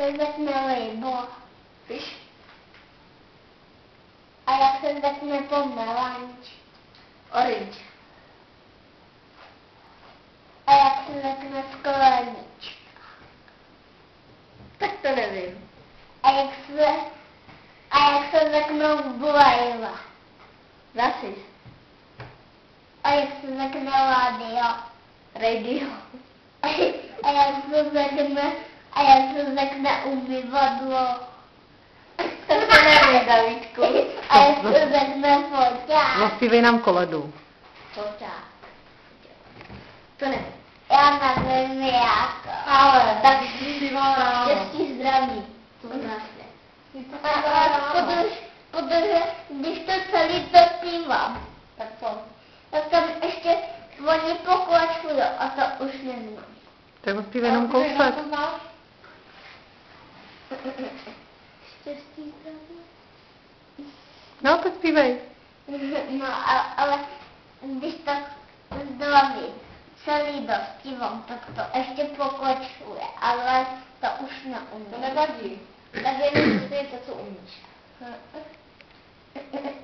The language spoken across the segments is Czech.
se řekne libo? Víš? A jak se řekne pomeranč? Orange. A jak se řekne sklenička? Tak to nevím. A jak se řeknou brejle? Narcis. A jak se řekne radio? Radio. A jak se řekne umyvadlo? Tak to nevím, Davidku. A jak se řekne foťák? Zaspívej nám koledu. Foťák. To nevím. Já nevím jak. Ale tak zpíval ráno. Štěstí zdraví. To vlastně. Protože když to celý zpívám, Tak co? tak tam ještě oni pokračují a to už nevím. Tak zaspívej jenom kousek. To znáš? Štěstí zdraví. No, tak zpívej. No, ale když tak zdraví celý dospívám, tak to ještě pokračuje, ale to už neumím. To nevadí. Tak jenom to, co umíš.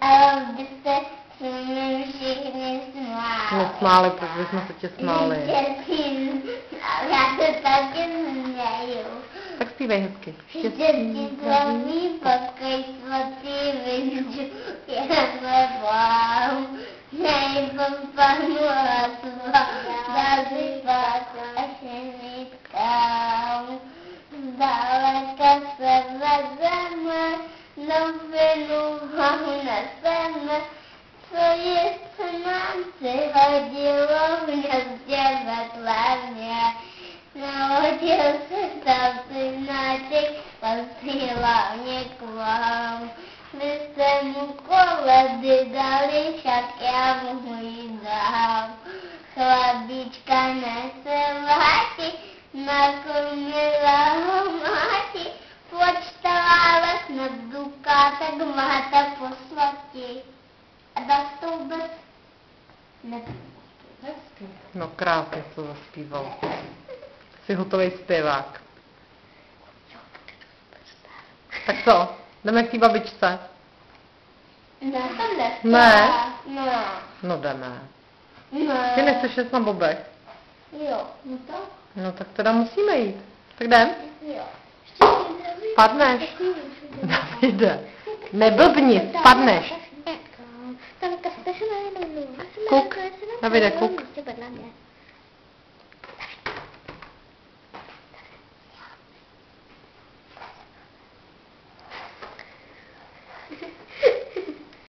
Ale byste se mi všichni smáli. Nesmáli, protože jsme se tě smáli. Já se taky směju. Tak zpívej hezky. Štěstí zdraví, potkej svatý vinču, jen vám. Nejbom panu hasla, dázy vás až kam. Zdaleka se vezeme, novinu vám neseme, co ještě nám si hodilo v hnězdě Betlémě. Narodil se tam synáček, posílal mě k vám. Vy jste mu koledy dali, však já mu ji dám. Chlebíčka neseláti, nakrmila ho máti, počtala les na dukátek, máte poslati. A dá to vůbec nevím. Hezky. No krásně to zaspíval. Jsi hotový zpěvák. Tak co? Jdeme k té babičce? Ne, to nechce. Ne? Ne. No jdeme. Ne. Ty nechceš jet na bobek? Jo, no to? No tak teda musíme jít. Tak jdem? Jo. Štěstí zdraví. Spadneš. Davide, neblbni, spadneš. Kuk, Davide, kuk.